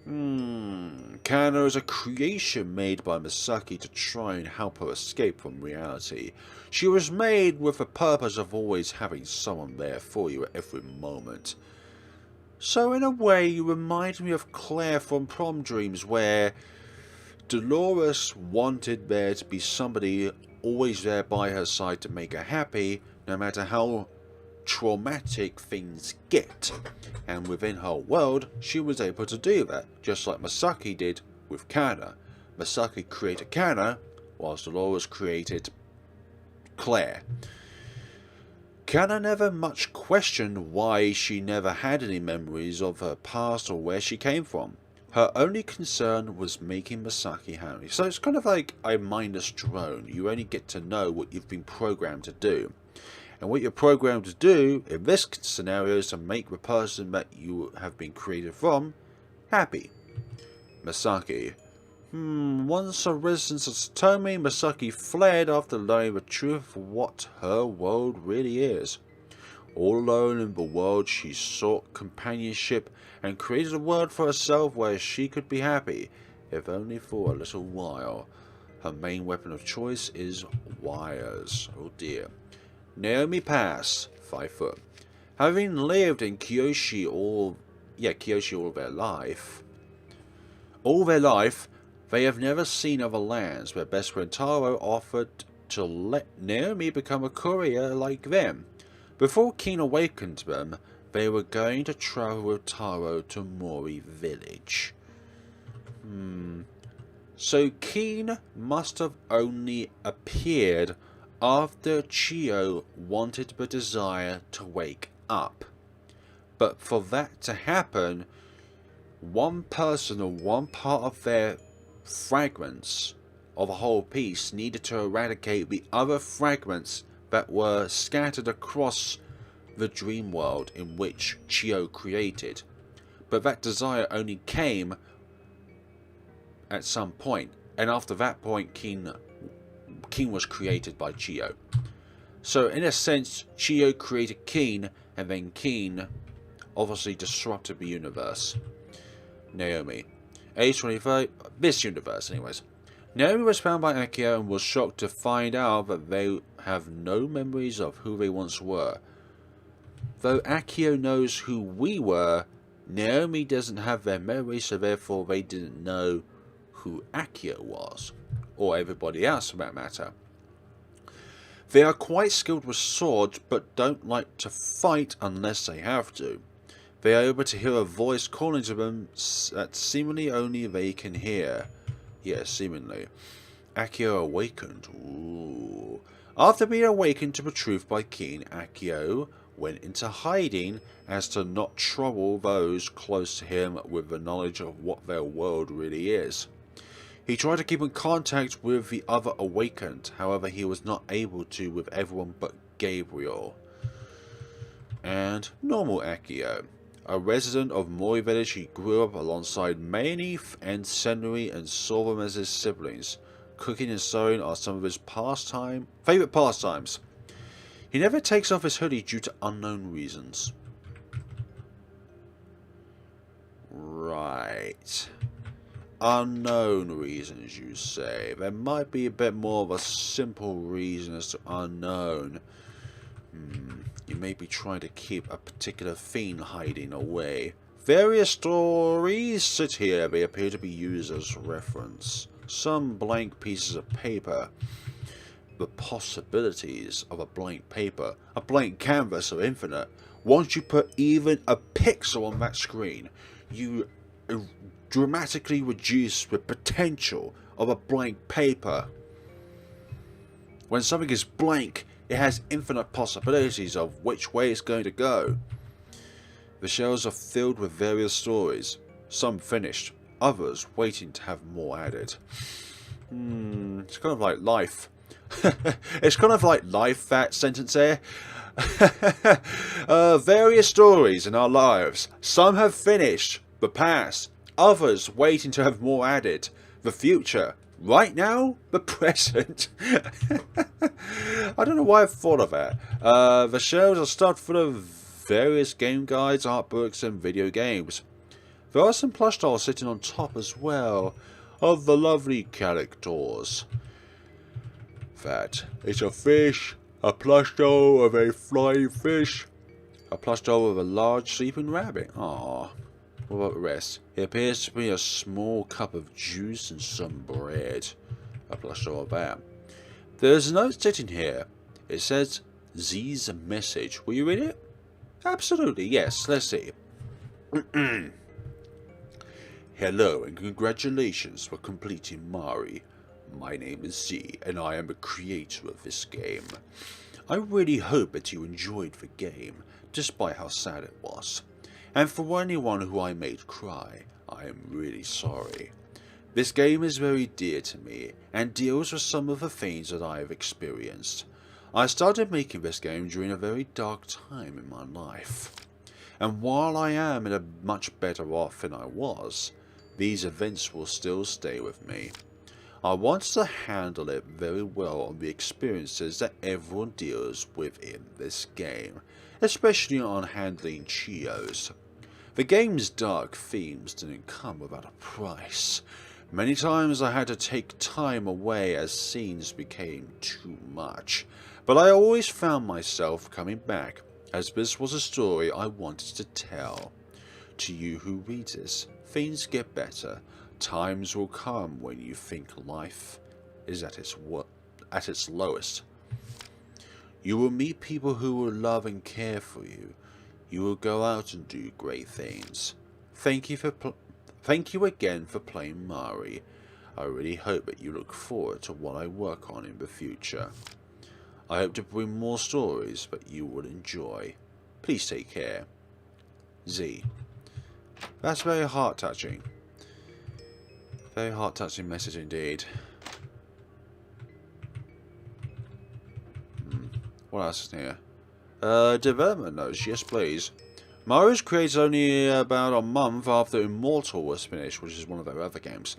Kana is a creation made by Misaki to try and help her escape from reality. She was made with the purpose of always having someone there for you at every moment. So in a way, you remind me of Claire from Prom Dreams, where Dolores wanted there to be somebody always there by her side to make her happy, no matter how traumatic things get. And within her world, she was able to do that, just like Misaki did with Kana. Misaki created Kana, whilst Dolores created Claire. Kana never much questioned why she never had any memories of her past or where she came from. Her only concern was making Misaki happy. So it's kind of like a mindless drone. You only get to know what you've been programmed to do. And what you're programmed to do in this scenario is to make the person that you have been created from happy. Misaki. Once a resident of Satomi, Misaki fled after learning the truth of what her world really is. All alone in the world, she sought companionship and created a world for herself where she could be happy, if only for a little while. Her main weapon of choice is wires. Oh dear. Naomi Pass, 5 foot. Having lived in Kyoshi all their life, they have never seen other lands. Their best friend Taro offered to let Naomi become a courier like them. Before Keen awakened them, they were going to travel with Taro to Mare village. So Keen must have only appeared after Chio wanted the desire to wake up. But for that to happen, one person or one part of their fragments of a whole piece needed to eradicate the other fragments that were scattered across the dream world in which Chio created. But that desire only came at some point, and after that point King was created by Chio. So in a sense, Chio created Keen, and then Keen obviously disrupted the universe. Naomi. Age 25, this universe anyways. Naomi was found by Akio and was shocked to find out that they have no memories of who they once were. Though Akio knows who we were, Naomi doesn't have their memories, so therefore they didn't know who Akio was. Or everybody else for that matter. They are quite skilled with swords, but don't like to fight unless they have to. They are able to hear a voice calling to them that seemingly only they can hear. Yes, seemingly. Akio awakened. Ooh. After being awakened to the truth by Keen, Akio went into hiding as to not trouble those close to him with the knowledge of what their world really is. He tried to keep in contact with the other awakened, however he was not able to with everyone but Gabriel. And normal Akio. A resident of Mare village, he grew up alongside Mane and Senri and saw them as his siblings. Cooking and sewing are some of his favourite pastimes. He never takes off his hoodie due to unknown reasons. Right. Unknown reasons, you say. There might be a bit more of a simple reason as to unknown. You may be trying to keep a particular fiend hiding away. Various stories sit here. They appear to be used as reference. Some blank pieces of paper. The possibilities of a blank paper. A blank canvas are infinite. Once you put even a pixel on that screen, you dramatically reduce the potential of a blank paper. When something is blank, it has infinite possibilities of which way it's going to go. The shelves are filled with various stories, some finished, others waiting to have more added. It's kind of like life. It's kind of like life, that sentence there. Various stories in our lives. Some have finished, the past. Others waiting to have more added. The future. Right now, the present. I don't know why I thought of that. The shelves are stuffed full of various game guides, art books, and video games. There are some plush dolls sitting on top as well, of the lovely characters. That is a fish, a plush doll of a flying fish, a plush doll of a large sleeping rabbit. Aww. What about the rest? It appears to be a small cup of juice and some bread. A plush doll of that. There's a note sitting here. It says, Z's message. Will you read it? Absolutely, yes. Let's see. Hello and congratulations for completing Mare. My name is Z and I am the creator of this game. I really hope that you enjoyed the game, despite how sad it was. And for anyone who I made cry, I am really sorry. This game is very dear to me, and deals with some of the things that I have experienced. I started making this game during a very dark time in my life. And while I am much better off than I was, these events will still stay with me. I want to handle it very well on the experiences that everyone deals with in this game, especially on handling Chio's. The game's dark themes didn't come without a price. Many times I had to take time away as scenes became too much, but I always found myself coming back, as this was a story I wanted to tell. To you who read this, things get better. Times will come when you think life is at its lowest. You will meet people who will love and care for you. You will go out and do great things. Thank you again for playing Mare. I really hope that you look forward to what I work on in the future. I hope to bring more stories that you will enjoy. Please take care. Z. That's very heart-touching. Very heart-touching message indeed. What else is here? Development notes, yes please. Mare was created only about a month after Immortal was finished, which is one of their other games.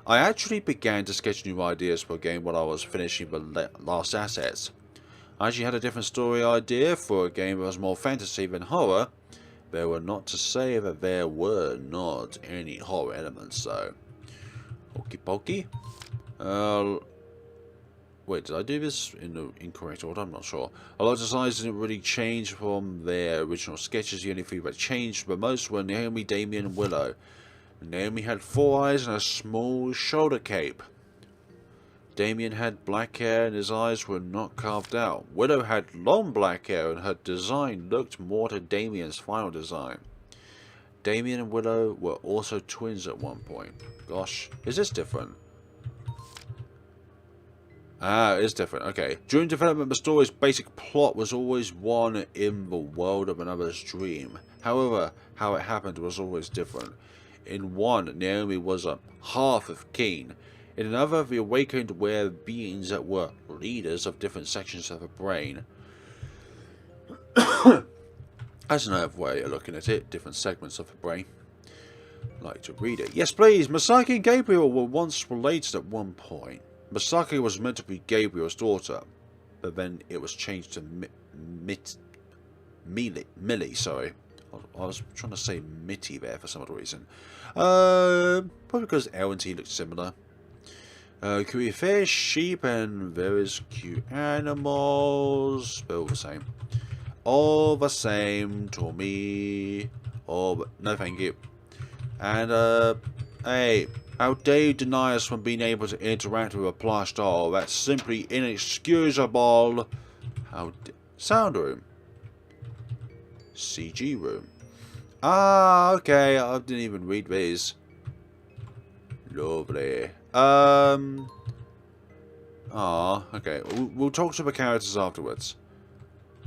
I actually began to sketch new ideas for a game while I was finishing the last assets. I actually had a different story idea for a game that was more fantasy than horror. There were not to say that there were not any horror elements though. Okie pokey. Wait, did I do this in the incorrect order? I'm not sure. A lot of designs didn't really change from their original sketches. The only three that changed the most were Naomi, Damien, and Willow. Naomi had 4 eyes and a small shoulder cape. Damien had black hair and his eyes were not carved out. Willow had long black hair and her design looked more to Damien's final design. Damien and Willow were also twins at one point. Gosh, is this different? Ah, it is different. Okay. During development, the story's basic plot was always one in the world of another's dream. However, how it happened was always different. In one, Naomi was a half of Keen. In another, the awakened were beings that were leaders of different sections of the brain. That's another way of looking at it. Different segments of the brain. Like to read it. Yes, please. Masaki and Gabriel were once related at one point. Masaki was meant to be Gabriel's daughter, but then it was changed to Millie, sorry. I was trying to say Mitty there for some odd reason. Probably because L and T looked similar. Cute fish, sheep, and various cute animals. They're all the same. All the same to me. Oh, no thank you. And, hey, how dare you deny us from being able to interact with a plush doll? That's simply inexcusable. Sound room. CG room. Ah, okay. I didn't even read these. Lovely. Okay. We'll talk to the characters afterwards.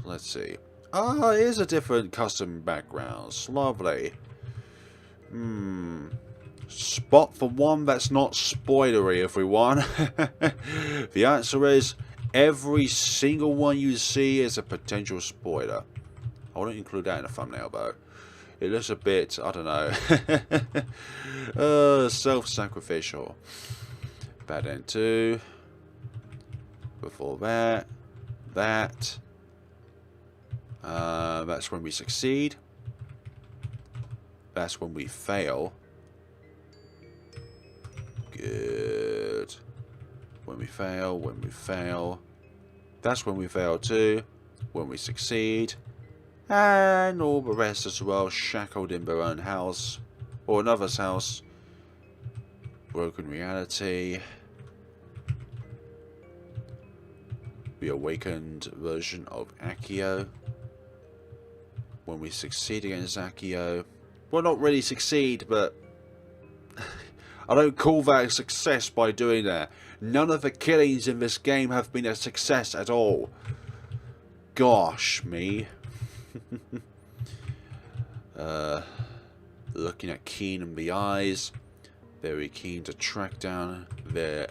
Let's see. Ah, here's a different custom backgrounds. Lovely. Spot for one that's not spoilery, everyone. The answer is every single one you see is a potential spoiler. I wouldn't include that in a thumbnail though. It looks a bit, I don't know, self-sacrificial. Bad end 2. Before that. That's when we succeed. That's when we fail. Good. When we fail. That's when we fail too. When we succeed. And all the rest as well, shackled in their own house. Or another's house. Broken reality. The awakened version of Akio. When we succeed against Akio. Well, not really succeed, but I don't call that a success by doing that. None of the killings in this game have been a success at all. Gosh, me. Looking at Keen in the eyes. Very keen to track down their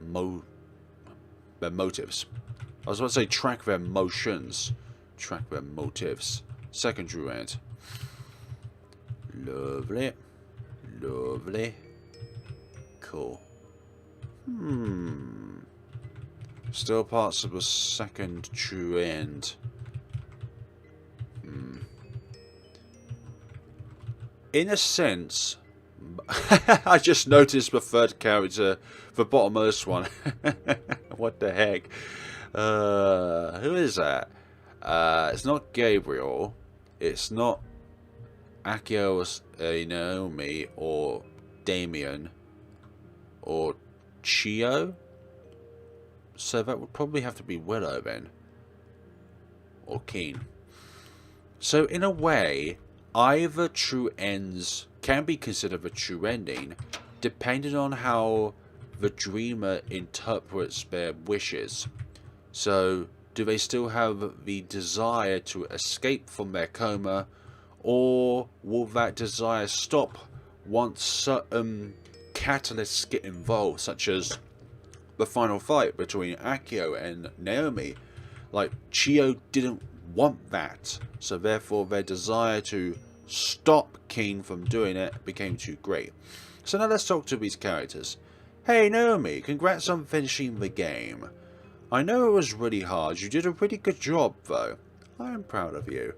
motives. I was about to say track their motions. Track their motives. Secondary end. Lovely. Lovely. Cool. Still parts of the second true end. In a sense, I just noticed the third character, the bottommost one. What the heck? Who is that? It's not Gabriel. It's not Akio, Naomi, or Damien, or Chio. So that would probably have to be Willow then. Or Keen. So in a way, either true ends can be considered a true ending, depending on how the dreamer interprets their wishes. So, do they still have the desire to escape from their coma, Or will that desire stop once certain catalysts get involved, such as the final fight between Akio and Naomi? Like, Chio didn't want that, so therefore their desire to stop Keen from doing it became too great. So now let's talk to these characters. Hey Naomi, congrats on finishing the game. I know it was really hard, you did a pretty good job though. I am proud of you.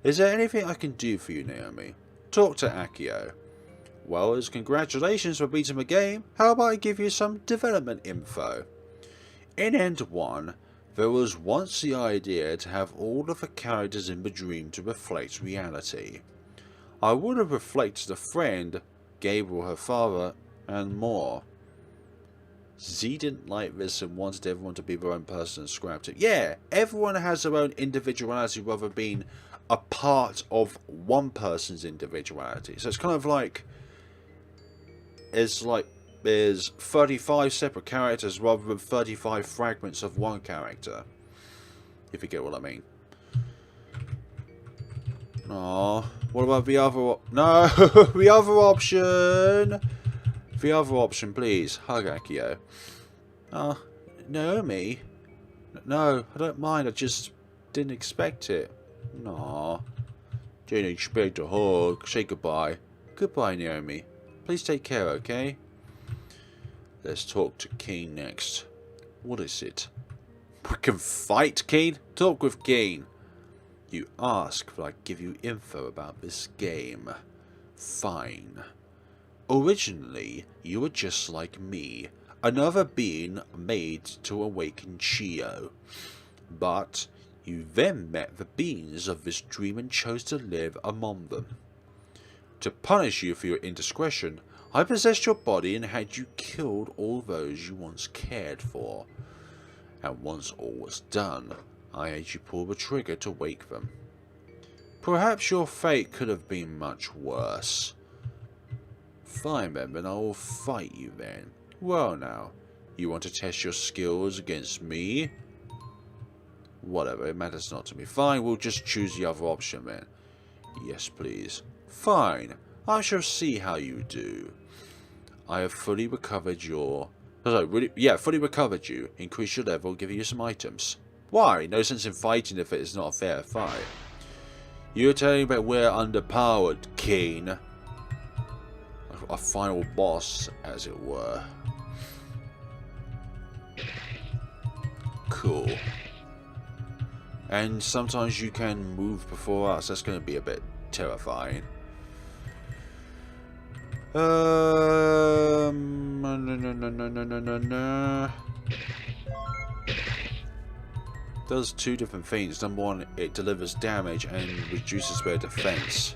Is there anything I can do for you, Naomi? Talk to Akio. Well, as congratulations for beating the game, how about I give you some development info? In End 1, there was once the idea to have all of the characters in the dream to reflect reality. I would have reflected a friend, Gabriel her father, and more. Z didn't like this and wanted everyone to be their own person and scrapped it. Yeah, everyone has their own individuality rather than being a part of one person's individuality. So it's kind of like there's 35 separate characters rather than 35 fragments of one character. If you get what I mean. Aww. What about the other no the other option? The other option, please. Hug Akio. Naomi? No, I don't mind. I just didn't expect it. Aw. Didn't expect a hug. Say goodbye. Goodbye, Naomi. Please take care, okay? Let's talk to Keen next. What is it? We can fight, Keen? Talk with Keen. You ask that I give you info about this game. Fine. Originally, you were just like me, another being made to awaken Chio. But you then met the beings of this dream and chose to live among them. To punish you for your indiscretion, I possessed your body and had you killed all those you once cared for. And once all was done, I had you pull the trigger to wake them. Perhaps your fate could have been much worse. Fine then I will fight you then. Well now, you want to test your skills against me? Whatever, it matters not to me. Fine, we'll just choose the other option then. Yes please. Fine, I shall see how you do. I have fully recovered your... fully recovered you. Increase your level, give you some items. Why? No sense in fighting if it is not a fair fight. You're telling me that we're underpowered, Keen. A final boss, as it were. Cool. And sometimes you can move before us. That's going to be a bit terrifying. No. Does two different things. Number one, it delivers damage and reduces their defense.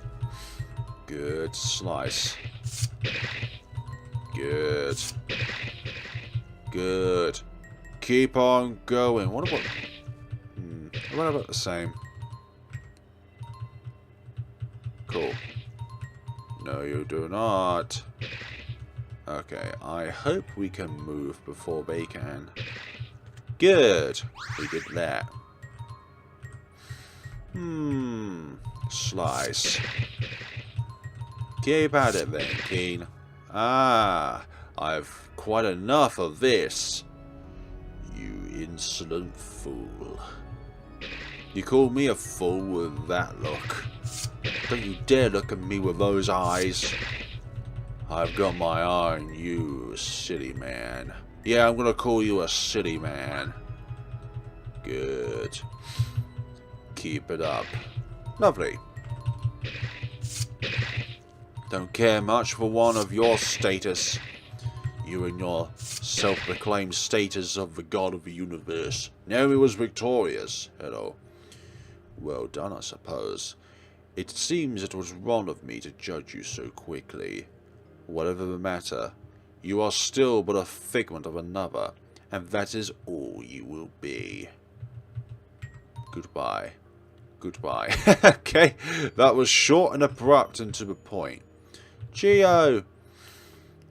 Good. Slice. Good. Good. Keep on going. What about... What about the same? Cool. No, you do not. Okay, I hope we can move before they can. Good. We did that. Slice. Keep at it then, Keen. Ah, I've quite enough of this. You insolent fool. You call me a fool with that look. Don't you dare look at me with those eyes. I've got my eye on you, silly man. Yeah, I'm gonna call you a silly man. Good. Keep it up. Lovely. Don't care much for one of your status. You and your self-proclaimed status of the god of the universe. Naomi was victorious. Hello. Well done, I suppose. It seems it was wrong of me to judge you so quickly. Whatever the matter, you are still but a figment of another, and that is all you will be. Goodbye. Goodbye. Okay, that was short and abrupt and to the point. Chio!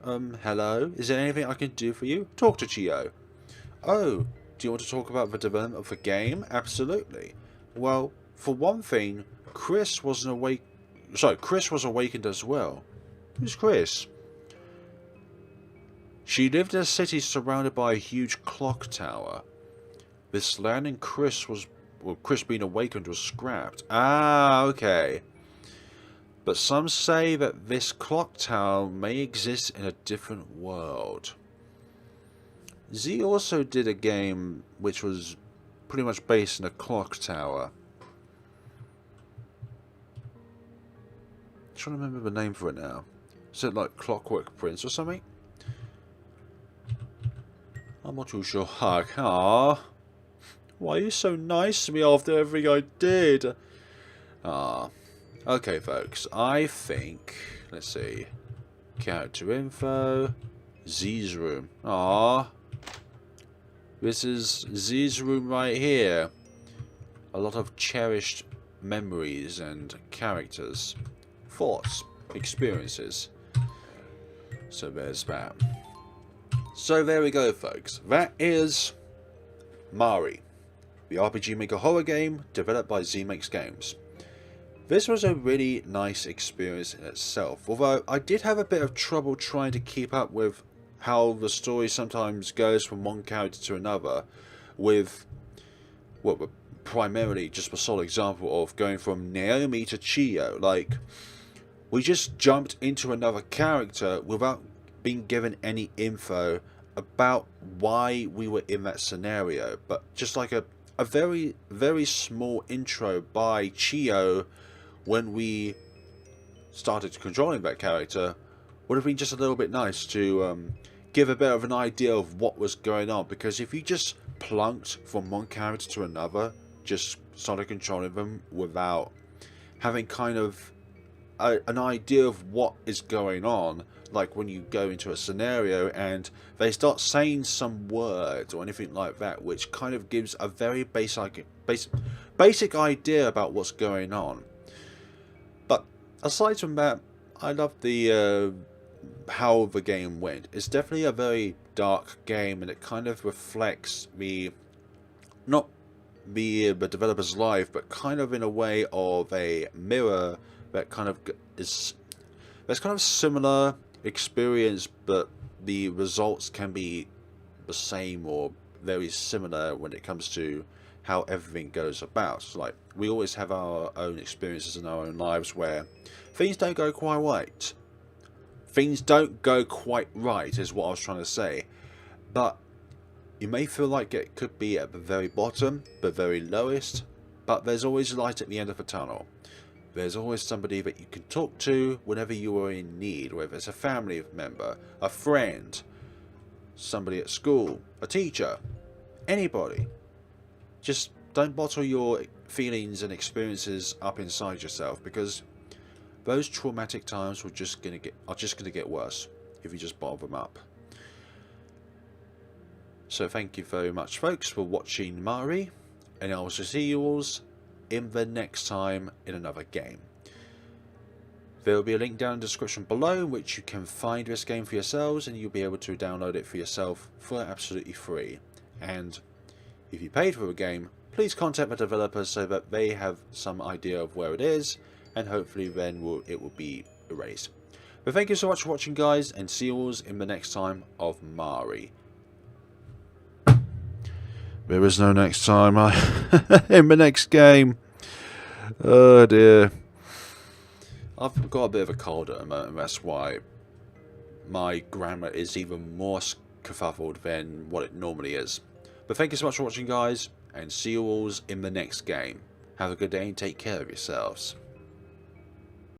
Hello? Is there anything I can do for you? Talk to Chio. Oh, do you want to talk about the development of the game? Absolutely. Well, for one thing, Chris wasn't awake. Sorry, Chris was awakened as well. Who's Chris? She lived in a city surrounded by a huge clock tower. This land and Chris being awakened was scrapped. Ah, okay. But some say that this clock tower may exist in a different world. Z also did a game which was pretty much based in a clock tower. I'm trying to remember the name for it now. Is it like Clockwork Prince or something? I'm not too sure. Ah, why are you so nice to me after everything I did? Ah, okay, folks. I think. Let's see. Character info. Z's room. Ah, this is Z's room right here. A lot of cherished memories and characters, thoughts, experiences. So there's that. So there we go, folks. That is Mare, the RPG Maker horror game developed by ZMakesGames. This was a really nice experience in itself, although I did have a bit of trouble trying to keep up with how the story sometimes goes from one character to another, with what primarily just a solid example of going from Naomi to Akio. Like, we just jumped into another character without being given any info about why we were in that scenario, but just like a very, very small intro by Akio when we started controlling that character would have been just a little bit nice to give a bit of an idea of what was going on, because if you just plunked from one character to another, just started controlling them without having kind of an idea of what is going on, like when you go into a scenario and they start saying some words or anything like that, which kind of gives a very basic idea about what's going on. But aside from that, I love the how the game went. It's definitely a very dark game, and it kind of reflects the not the developer's life, but kind of in a way of a mirror that kind of is that's kind of similar experience, but the results can be the same or very similar when it comes to how everything goes about. So, like, we always have our own experiences in our own lives where things don't go quite right. Things don't go quite right is what I was trying to say. But you may feel like it could be at the very bottom, the very lowest, but there's always light at the end of the tunnel. There's always somebody that you can talk to whenever you are in need, whether it's a family member, a friend, somebody at school, a teacher, anybody. Just don't bottle your feelings and experiences up inside yourself, because those traumatic times are just gonna get worse if you just bottle them up. So thank you very much, folks, for watching Mare, and I will see you all in the next time in another game. There will be a link down in the description below in which you can find this game for yourselves, and you'll be able to download it for yourself for absolutely free. And if you paid for the game, please contact the developers so that they have some idea of where it is, and hopefully then it will be erased. But thank you so much for watching, guys, and see you all in the next time of Mare. There is no next time in the next game. Oh dear. I've got a bit of a cold at the moment, and that's why my grammar is even more kerfuffled than what it normally is. But thank you so much for watching, guys, and see you all in the next game. Have a good day and take care of yourselves.